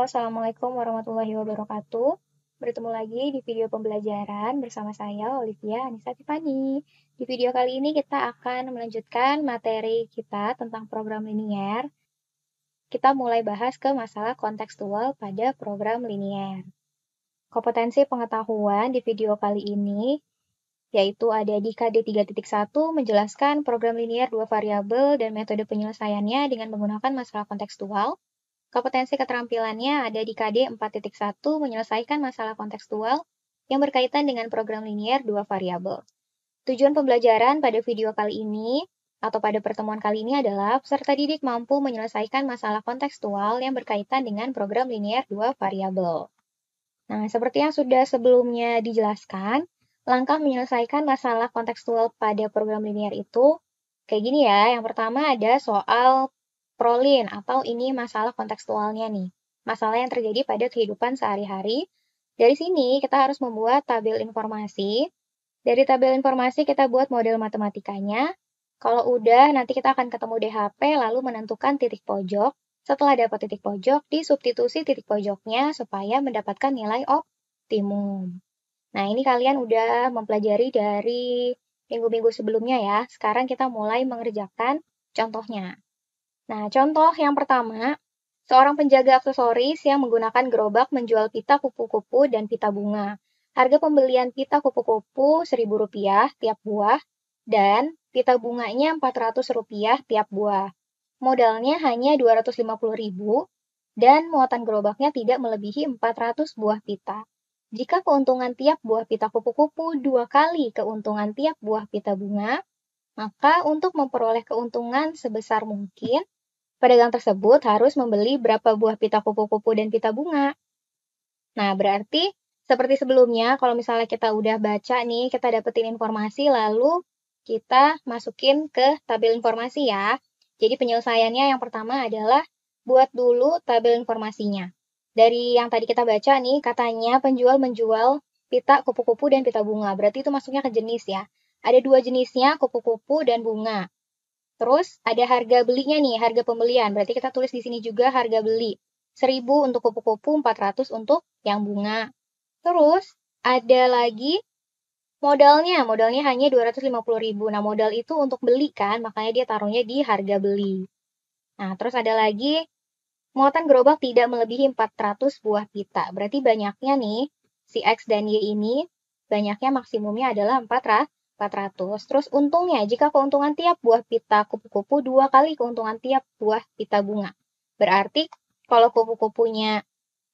Assalamualaikum warahmatullahi wabarakatuh. Bertemu lagi di video pembelajaran bersama saya, Olivia Anissa Tiffany. Di video kali ini kita akan melanjutkan materi kita tentang program linier. Kita mulai bahas ke masalah kontekstual pada program linier. Kompetensi pengetahuan di video kali ini yaitu ada di KD 3.1 menjelaskan program linier 2 variabel dan metode penyelesaiannya dengan menggunakan masalah kontekstual. Kompetensi keterampilannya ada di KD 4.1 menyelesaikan masalah kontekstual yang berkaitan dengan program linier 2 variabel. Tujuan pembelajaran pada video kali ini atau pada pertemuan kali ini adalah peserta didik mampu menyelesaikan masalah kontekstual yang berkaitan dengan program linier 2 variabel. Nah, seperti yang sudah sebelumnya dijelaskan, langkah menyelesaikan masalah kontekstual pada program linier itu kayak gini ya. Yang pertama ada soal prolin atau ini masalah kontekstualnya nih. Masalah yang terjadi pada kehidupan sehari-hari. Dari sini kita harus membuat tabel informasi. Dari tabel informasi kita buat model matematikanya. Kalau udah nanti kita akan ketemu DHP lalu menentukan titik pojok. Setelah dapat titik pojok, disubstitusi titik pojoknya supaya mendapatkan nilai optimum. Nah, ini kalian udah mempelajari dari minggu-minggu sebelumnya ya. Sekarang kita mulai mengerjakan contohnya. Nah, contoh yang pertama, seorang penjaga aksesoris yang menggunakan gerobak menjual pita kupu-kupu dan pita bunga. Harga pembelian pita kupu-kupu Rp1.000 tiap buah, dan pita bunganya Rp400 tiap buah. Modalnya hanya Rp250.000, dan muatan gerobaknya tidak melebihi 400 buah pita. Jika keuntungan tiap buah pita kupu-kupu 2 kali keuntungan tiap buah pita bunga, maka untuk memperoleh keuntungan sebesar mungkin, pedagang tersebut harus membeli berapa buah pita kupu-kupu dan pita bunga. Nah, berarti seperti sebelumnya, kalau misalnya kita udah baca nih, kita dapetin informasi, lalu kita masukin ke tabel informasi ya. Jadi penyelesaiannya yang pertama adalah buat dulu tabel informasinya. Dari yang tadi kita baca nih, katanya penjual menjual pita kupu-kupu dan pita bunga. Berarti itu masuknya ke jenis ya. Ada 2 jenisnya, kupu-kupu dan bunga. Terus ada harga belinya nih, harga pembelian. Berarti kita tulis di sini juga harga beli. 1.000 untuk kupu-kupu, 400 untuk yang bunga. Terus ada lagi modalnya hanya Rp250.000. Nah, modal itu untuk beli kan, makanya dia taruhnya di harga beli. Nah, terus ada lagi muatan gerobak tidak melebihi 400 buah pita. Berarti banyaknya nih, si X dan Y ini, banyaknya maksimumnya adalah 400. Terus untungnya, jika keuntungan tiap buah pita kupu-kupu 2 kali keuntungan tiap buah pita bunga. Berarti kalau kupu-kupunya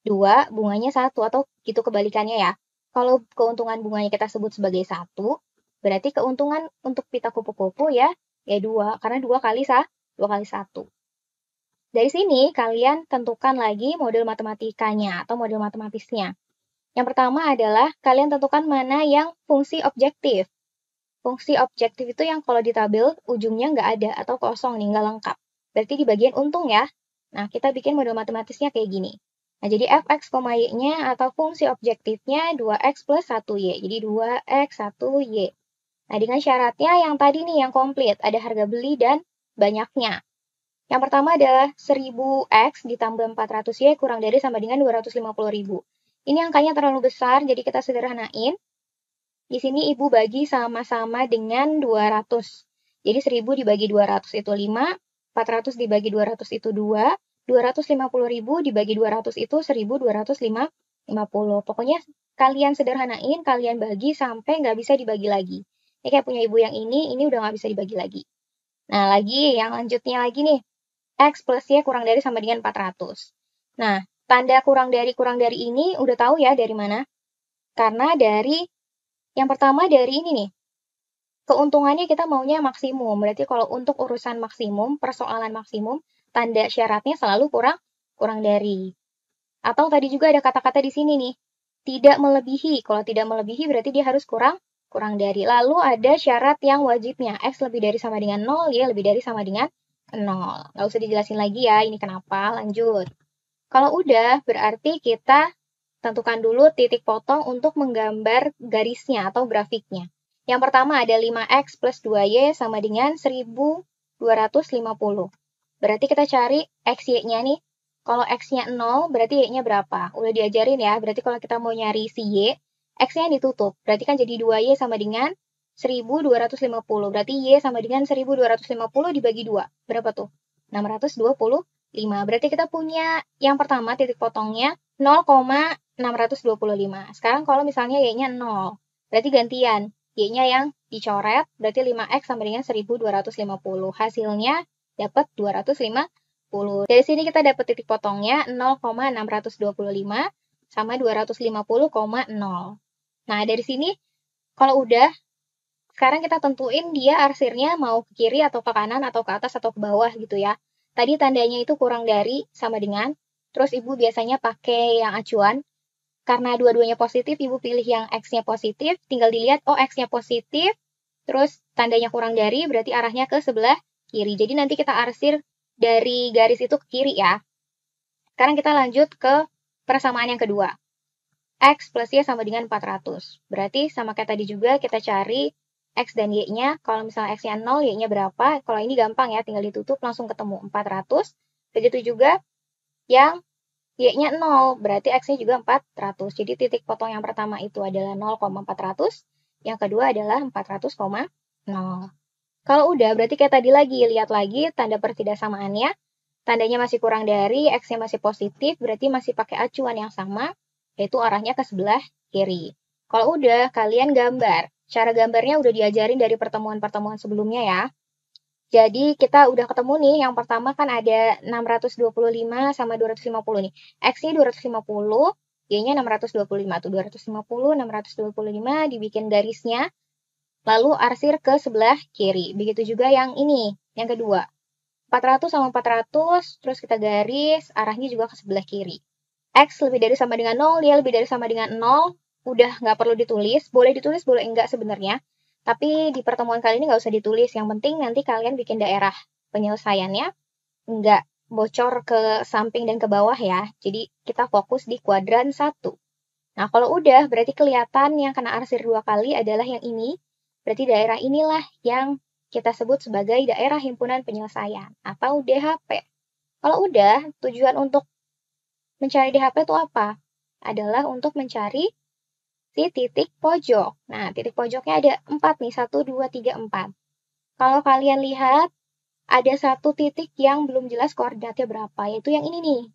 2, bunganya 1, atau gitu kebalikannya ya. Kalau keuntungan bunganya kita sebut sebagai 1, berarti keuntungan untuk pita kupu-kupu ya 2, karena 2 kali 1. Dari sini, kalian tentukan lagi model matematikanya atau model matematisnya. Yang pertama adalah kalian tentukan mana yang fungsi objektif. Fungsi objektif itu yang kalau di tabel ujungnya nggak ada atau kosong nih, nggak lengkap. Berarti di bagian untung ya. Nah, kita bikin model matematisnya kayak gini. Nah, jadi fx, y-nya atau fungsi objektifnya 2x plus 1y. Jadi 2x, 1y. Nah, dengan syaratnya yang tadi nih, yang komplit. Ada harga beli dan banyaknya. Yang pertama adalah 1000x ditambah 400y kurang dari sama dengan 250.000. Ini angkanya terlalu besar, jadi kita sederhanain. Di sini ibu bagi sama-sama dengan 200. Jadi 1000 dibagi 200 itu 5, 400 dibagi 200 itu 2, 250.000 dibagi 200 itu 1.250. Pokoknya kalian sederhanain, kalian bagi sampai nggak bisa dibagi lagi. Ini kayak punya ibu yang ini udah nggak bisa dibagi lagi. Nah, lagi yang lanjutnya lagi nih. X plus Y kurang dari sama dengan 400. Nah, tanda kurang dari ini udah tahu ya dari mana? Karena dari yang pertama dari ini nih. Keuntungannya kita maunya maksimum. Berarti kalau untuk urusan maksimum, persoalan maksimum, tanda syaratnya selalu kurang dari. Atau tadi juga ada kata-kata di sini nih. Tidak melebihi. Kalau tidak melebihi berarti dia harus kurang dari. Lalu ada syarat yang wajibnya. X lebih dari sama dengan 0, Y lebih dari sama dengan 0. Nggak usah dijelasin lagi ya, ini kenapa. Lanjut. Kalau udah, berarti kita tentukan dulu titik potong untuk menggambar garisnya atau grafiknya. Yang pertama ada 5x plus 2y sama dengan 1.250. Berarti kita cari x, y-nya nih. Kalau X-nya 0, berarti Y-nya berapa? Udah diajarin ya, berarti kalau kita mau nyari si Y, X-nya ditutup. Berarti kan jadi 2Y sama dengan 1250. Berarti Y sama dengan 1250 dibagi 2. Berapa tuh? 625. Berarti kita punya yang pertama titik potongnya 0,625. Sekarang kalau misalnya Y-nya 0, berarti gantian. Y-nya yang dicoret, berarti 5X sama dengan 1250. Hasilnya dapat 250. Dari sini kita dapat titik potongnya 0,625 sama 250,0. Nah, dari sini kalau udah, sekarang kita tentuin dia arsirnya mau ke kiri atau ke kanan atau ke atas atau ke bawah gitu ya. Tadi tandanya itu kurang dari sama dengan, terus Ibu biasanya pakai yang acuan. Karena dua-duanya positif, Ibu pilih yang X-nya positif, tinggal dilihat, oh X-nya positif, terus tandanya kurang dari, berarti arahnya ke sebelah kiri. Jadi nanti kita arsir dari garis itu ke kiri ya. Sekarang kita lanjut ke persamaan yang kedua. X plus Y sama dengan 400. Berarti sama kayak tadi juga kita cari X dan Y-nya. Kalau misalnya X-nya 0, Y-nya berapa? Kalau ini gampang ya, tinggal ditutup langsung ketemu 400. Begitu juga yang Y-nya 0, berarti X-nya juga 400. Jadi titik potong yang pertama itu adalah 0,400, yang kedua adalah 400,0. Kalau udah, berarti kayak tadi lagi, lihat lagi tanda pertidaksamaannya. Tandanya masih kurang dari, X-nya masih positif, berarti masih pakai acuan yang sama, yaitu arahnya ke sebelah kiri. Kalau udah, kalian gambar. Cara gambarnya udah diajarin dari pertemuan-pertemuan sebelumnya ya. Jadi kita udah ketemu nih, yang pertama kan ada 625 sama 250 nih. X-nya 250, Y-nya 625. Tuh 250, 625 dibikin garisnya, lalu arsir ke sebelah kiri. Begitu juga yang ini, yang kedua. 400 sama 400, terus kita garis, arahnya juga ke sebelah kiri. X lebih dari sama dengan 0, Y lebih dari sama dengan 0, udah nggak perlu ditulis. Boleh ditulis, boleh enggak sebenarnya. Tapi di pertemuan kali ini nggak usah ditulis. Yang penting nanti kalian bikin daerah penyelesaiannya nggak bocor ke samping dan ke bawah ya. Jadi kita fokus di kuadran 1. Nah, kalau udah berarti kelihatan yang kena arsir 2 kali adalah yang ini. Berarti daerah inilah yang kita sebut sebagai daerah himpunan penyelesaian atau DHP. Kalau udah, tujuan untuk mencari DHP itu apa? Adalah untuk mencari si titik pojok. Nah, titik pojoknya ada 4 nih, 1, 2, 3, 4. Kalau kalian lihat, ada satu titik yang belum jelas koordinatnya berapa, yaitu yang ini nih.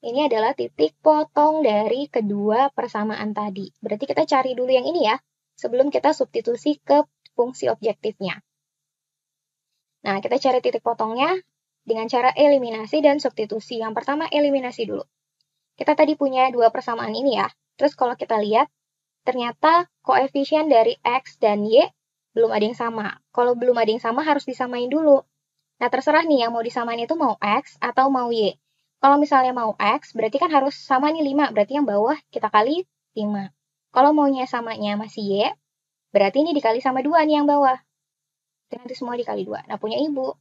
Ini adalah titik potong dari kedua persamaan tadi. Berarti kita cari dulu yang ini ya, sebelum kita substitusi ke fungsi objektifnya. Nah, kita cari titik potongnya dengan cara eliminasi dan substitusi. Yang pertama, eliminasi dulu. Kita tadi punya dua persamaan ini ya. Terus kalau kita lihat, ternyata koefisien dari X dan Y belum ada yang sama. Kalau belum ada yang sama harus disamain dulu. Nah, terserah nih yang mau disamain itu mau X atau mau Y. Kalau misalnya mau X, berarti kan harus sama nih 5. Berarti yang bawah kita kali 5. Kalau maunya samanya masih Y, berarti ini dikali sama 2 nih yang bawah. Itu nanti semua dikali 2. Nah, punya Ibu.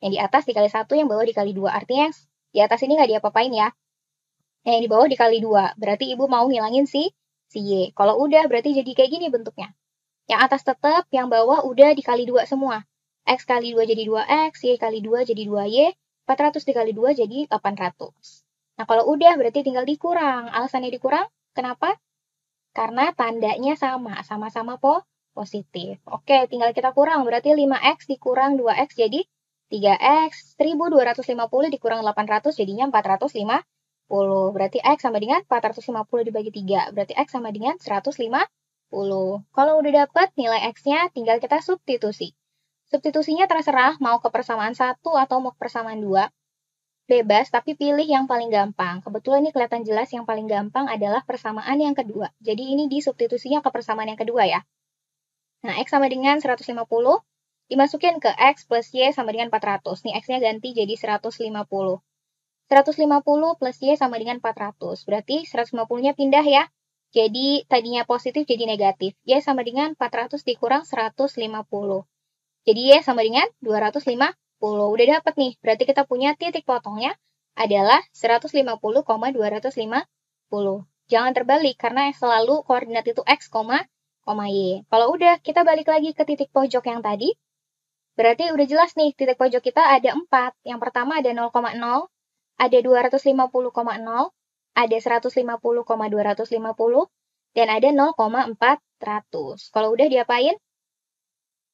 Yang di atas dikali 1, yang bawah dikali 2. Artinya yang di atas ini nggak diapa-apain ya. Yang di bawah dikali 2. Berarti Ibu mau ngilangin si Y. Kalau udah, berarti jadi kayak gini bentuknya. Yang atas tetap, yang bawah udah dikali 2 semua. X kali 2 jadi 2X, Y kali 2 jadi 2Y, 400 dikali 2 jadi 800. Nah, kalau udah, berarti tinggal dikurang. Alasannya dikurang, kenapa? Karena tandanya sama, sama-sama positif. Oke, tinggal kita kurang. Berarti 5X dikurang 2X jadi 3X. 1250 dikurang 800 jadinya 450. Berarti X sama dengan 450 dibagi 3. Berarti X sama dengan 150. Kalau udah dapat nilai X-nya, tinggal kita substitusi. Substitusinya terserah mau ke persamaan 1 atau mau ke persamaan 2. Bebas, tapi pilih yang paling gampang. Kebetulan ini kelihatan jelas yang paling gampang adalah persamaan yang kedua. Jadi ini disubstitusinya ke persamaan yang kedua ya. Nah, X sama dengan 150. Dimasukin ke X plus Y sama dengan 400. Nih, X-nya ganti jadi 150. 150 plus Y sama dengan 400. Berarti 150-nya pindah ya. Jadi tadinya positif jadi negatif. Y sama dengan 400 dikurang 150. Jadi Y sama dengan 250. Udah dapat nih. Berarti kita punya titik potongnya adalah 150,250. Jangan terbalik karena selalu koordinat itu X, Y. Kalau udah, kita balik lagi ke titik pojok yang tadi. Berarti udah jelas nih, titik pojok kita ada 4. Yang pertama ada 0,0. ada 250,0, ada 150,250, dan ada 0,400. Kalau udah diapain?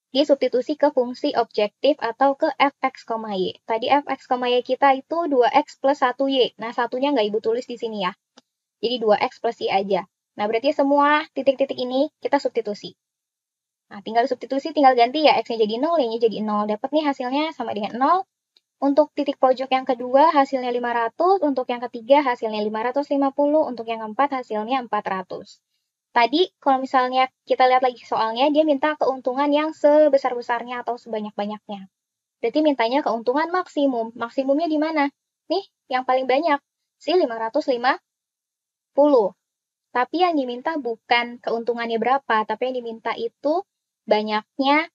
Disubstitusi ke fungsi objektif atau ke fx, y. Tadi fx, y kita itu 2x plus 1y. Nah, satunya nggak Ibu tulis di sini ya. Jadi 2x plus y aja. Nah, berarti semua titik-titik ini kita substitusi. Nah, tinggal substitusi, tinggal ganti ya, x-nya jadi 0, y-nya jadi 0. Dapat nih hasilnya sama dengan 0. Untuk titik pojok yang kedua hasilnya 500, untuk yang ketiga hasilnya 550, untuk yang keempat hasilnya 400. Tadi kalau misalnya kita lihat lagi soalnya, dia minta keuntungan yang sebesar-besarnya atau sebanyak-banyaknya. Berarti mintanya keuntungan maksimum. Maksimumnya di mana? Nih, yang paling banyak, si 550. Tapi yang diminta bukan keuntungannya berapa, tapi yang diminta itu banyaknya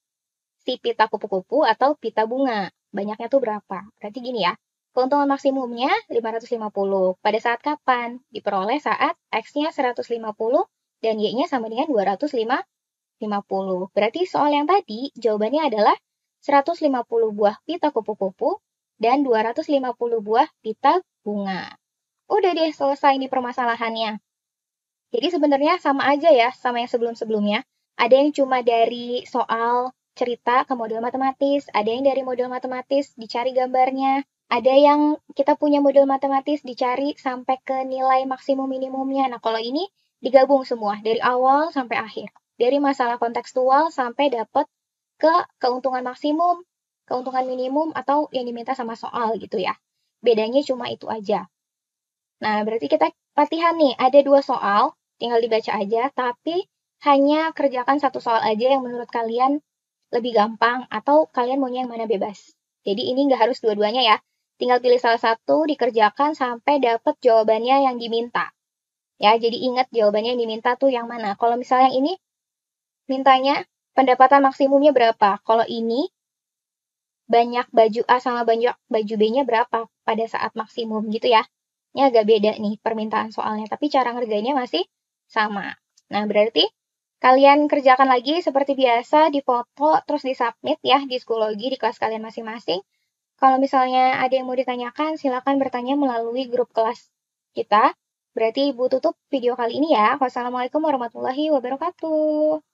si pita kupu-kupu atau pita bunga. Banyaknya tuh berapa? Berarti gini ya, keuntungan maksimumnya 550. Pada saat kapan? Diperoleh saat X-nya 150 dan Y-nya sama dengan 250. Berarti soal yang tadi jawabannya adalah 150 buah pita kupu-kupu dan 250 buah pita bunga. Udah deh selesai nih permasalahannya. Jadi sebenarnya sama aja ya sama yang sebelum-sebelumnya. Ada yang cuma dari soal cerita ke model matematis, ada yang dari model matematis dicari gambarnya, ada yang kita punya model matematis dicari sampai ke nilai maksimum minimumnya. Nah, kalau ini digabung semua dari awal sampai akhir. Dari masalah kontekstual sampai dapat ke keuntungan maksimum, keuntungan minimum, atau yang diminta sama soal gitu ya. Bedanya cuma itu aja. Nah, berarti kita latihan nih, ada 2 soal, tinggal dibaca aja, tapi hanya kerjakan satu soal aja yang menurut kalian lebih gampang, atau kalian maunya yang mana bebas. Jadi ini nggak harus dua-duanya ya. Tinggal pilih salah satu, dikerjakan sampai dapat jawabannya yang diminta. Ya, jadi ingat jawabannya yang diminta tuh yang mana. Kalau misalnya yang ini, mintanya pendapatan maksimumnya berapa. Kalau ini, banyak baju A sama banyak baju B-nya berapa pada saat maksimum gitu ya. Ini agak beda nih permintaan soalnya, tapi cara ngerjainnya masih sama. Nah, berarti kalian kerjakan lagi seperti biasa, difoto, terus disubmit ya di Schoology di kelas kalian masing-masing. Kalau misalnya ada yang mau ditanyakan, silakan bertanya melalui grup kelas kita. Berarti Ibu tutup video kali ini ya. Wassalamualaikum warahmatullahi wabarakatuh.